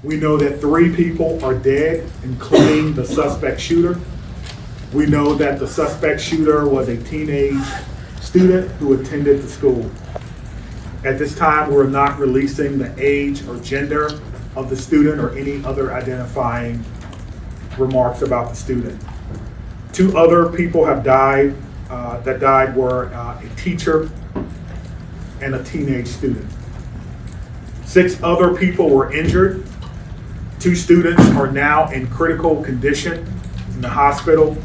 We know that 3 people are dead, including the suspect shooter. We know that the suspect shooter was a teenage student who attended the school. At this time, we're not releasing the age or gender of the student or any other identifying remarks about the student. 2 other people have died. That died were a teacher and a teenage student. 6 other people were injured. 2 students are now in critical condition in the hospital,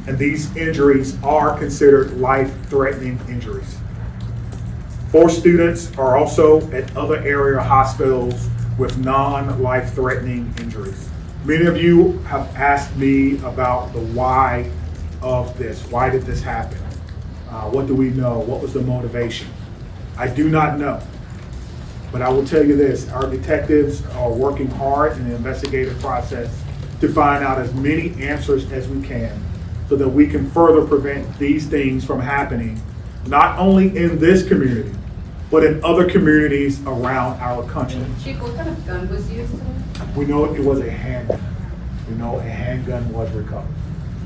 and these injuries are considered life-threatening injuries. 4 students are also at other area hospitals with non-life-threatening injuries. Many of you have asked me about the why of this. Why did this happen? What do we know? What was the motivation? I do not know. But I will tell you this, our detectives are working hard in the investigative process to find out as many answers as we can so that we can further prevent these things from happening, not only in this community, but in other communities around our country. Chief, what kind of gun was used today? We know it was a handgun. We know a handgun was recovered.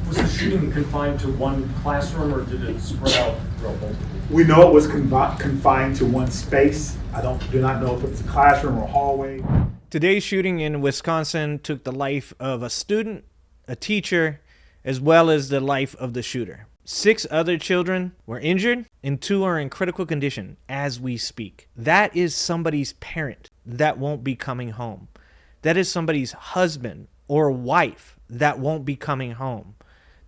Was the shooting confined to one classroom or did it spread out throughout multiple? We know it was confined to one space. I do not know if it was a classroom or hallway. Today's shooting in Wisconsin took the life of a student, a teacher, as well as the life of the shooter. 6 other children were injured and 2 are in critical condition as we speak. That is somebody's parent that won't be coming home. That is somebody's husband or wife that won't be coming home.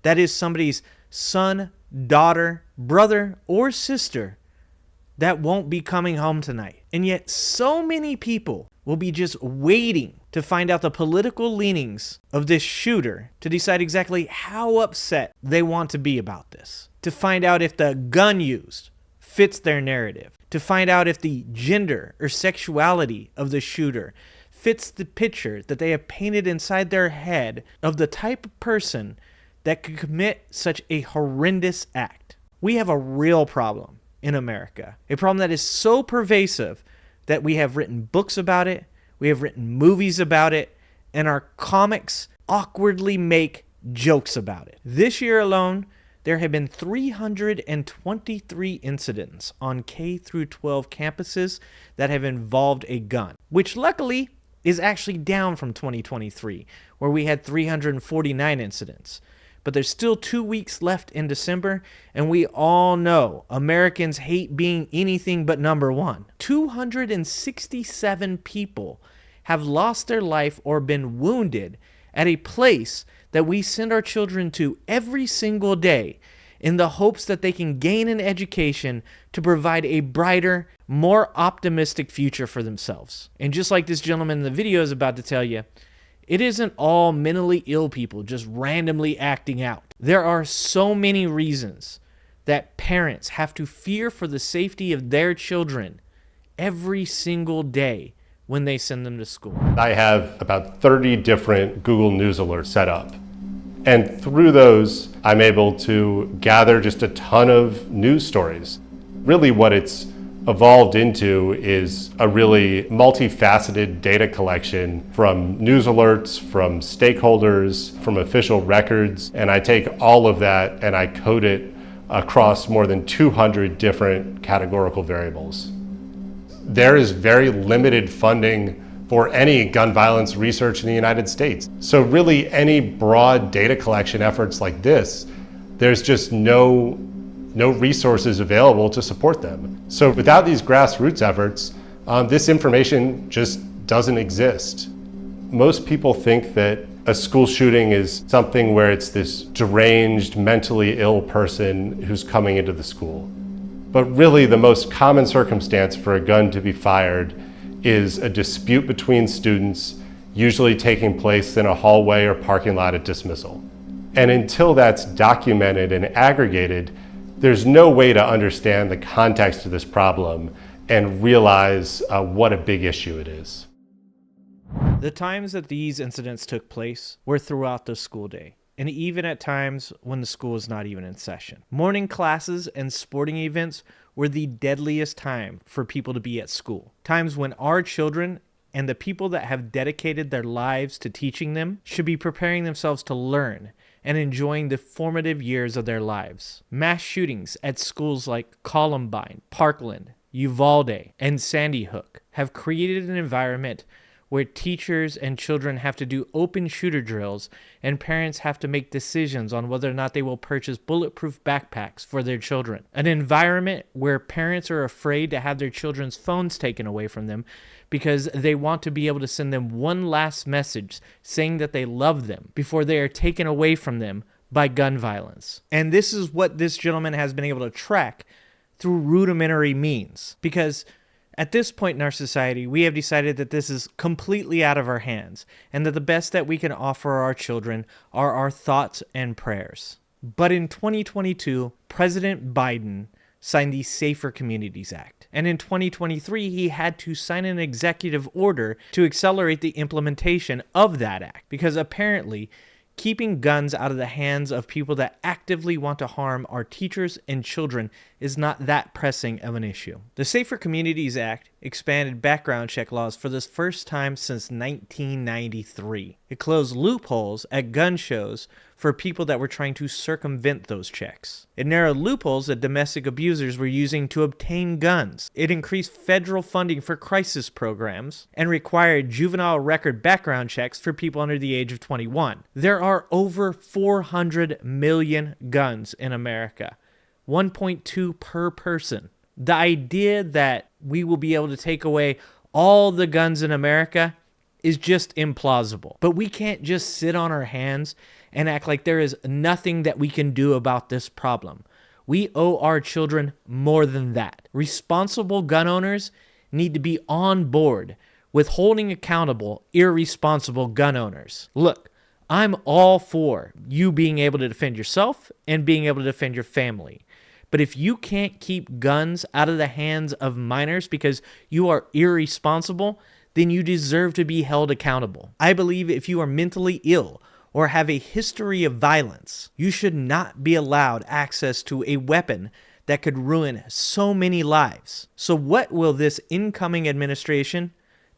That is somebody's son, daughter, brother, or sister that won't be coming home tonight. And yet so many people will be just waiting to find out the political leanings of this shooter to decide exactly how upset they want to be about this, to find out if the gun used fits their narrative, to find out if the gender or sexuality of the shooter fits the picture that they have painted inside their head of the type of person that could commit such a horrendous act. We have a real problem in America, a problem that is so pervasive that we have written books about it, we have written movies about it, and our comics awkwardly make jokes about it. This year alone, there have been 323 incidents on K through 12 campuses that have involved a gun, which luckily is actually down from 2023, where we had 349 incidents. But there's still 2 weeks left in December, and we all know Americans hate being anything but number one. 267 people have lost their life or been wounded at a place that we send our children to every single day in the hopes that they can gain an education to provide a brighter, more optimistic future for themselves. And just like this gentleman in the video is about to tell you, it isn't all mentally ill people just randomly acting out. There are so many reasons that parents have to fear for the safety of their children every single day when they send them to school. I have about 30 different Google News alerts set up. And through those, I'm able to gather just a ton of news stories. Really what it's evolved into is a really multifaceted data collection from news alerts, from stakeholders, from official records, and I take all of that and I code it across more than 200 different categorical variables. There is very limited funding for any gun violence research in the United States. So really any broad data collection efforts like this, there's just no resources available to support them. So without these grassroots efforts, this information just doesn't exist. Most people think that a school shooting is something where it's this deranged, mentally ill person who's coming into the school. But really the most common circumstance for a gun to be fired is a dispute between students, usually taking place in a hallway or parking lot at dismissal. And until that's documented and aggregated, there's no way to understand the context of this problem and realize what a big issue it is. The times that these incidents took place were throughout the school day, and even at times when the school was not even in session. Morning classes and sporting events were the deadliest time for people to be at school. Times when our children and the people that have dedicated their lives to teaching them should be preparing themselves to learn and enjoying the formative years of their lives. Mass shootings at schools like Columbine, Parkland, Uvalde, and Sandy Hook have created an environment where teachers and children have to do open shooter drills and parents have to make decisions on whether or not they will purchase bulletproof backpacks for their children. An environment where parents are afraid to have their children's phones taken away from them because they want to be able to send them one last message saying that they love them before they are taken away from them by gun violence. And this is what this gentleman has been able to track through rudimentary means, because at this point in our society, we have decided that this is completely out of our hands and that the best that we can offer our children are our thoughts and prayers. But in 2022, President Biden signed the Safer Communities Act. And in 2023, he had to sign an executive order to accelerate the implementation of that act, because apparently keeping guns out of the hands of people that actively want to harm our teachers and children is not that pressing of an issue. The Safer Communities Act expanded background check laws for the first time since 1993. It closed loopholes at gun shows for people that were trying to circumvent those checks. It narrowed loopholes that domestic abusers were using to obtain guns. It increased federal funding for crisis programs and required juvenile record background checks for people under the age of 21. There are over 400 million guns in America, 1.2 per person. The idea that we will be able to take away all the guns in America is just implausible. But we can't just sit on our hands and act like there is nothing that we can do about this problem. We owe our children more than that. Responsible gun owners need to be on board with holding accountable irresponsible gun owners. Look, I'm all for you being able to defend yourself and being able to defend your family. But if you can't keep guns out of the hands of minors because you are irresponsible, then you deserve to be held accountable. I believe if you are mentally ill or have a history of violence, you should not be allowed access to a weapon that could ruin so many lives. So what will this incoming administration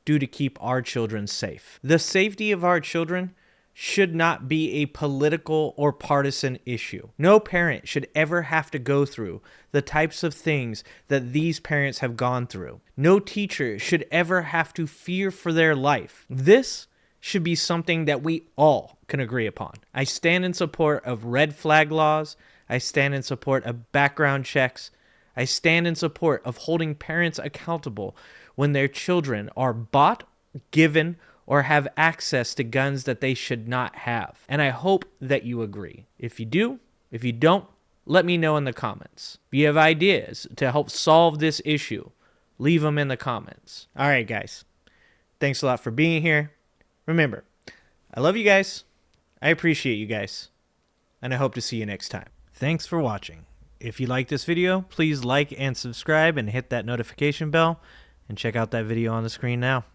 do to keep our children safe? The safety of our children should not be a political or partisan issue. No parent should ever have to go through the types of things that these parents have gone through. No teacher should ever have to fear for their life. This should be something that we all can agree upon. I stand in support of red flag laws. I stand in support of background checks. I stand in support of holding parents accountable when their children are bought, given, or have access to guns that they should not have. And I hope that you agree. If you do, if you don't, let me know in the comments. If you have ideas to help solve this issue, leave them in the comments. All right, guys. Thanks a lot for being here. Remember, I love you guys. I appreciate you guys. And I hope to see you next time. Thanks for watching. If you like this video, please like and subscribe and hit that notification bell. And check out that video on the screen now.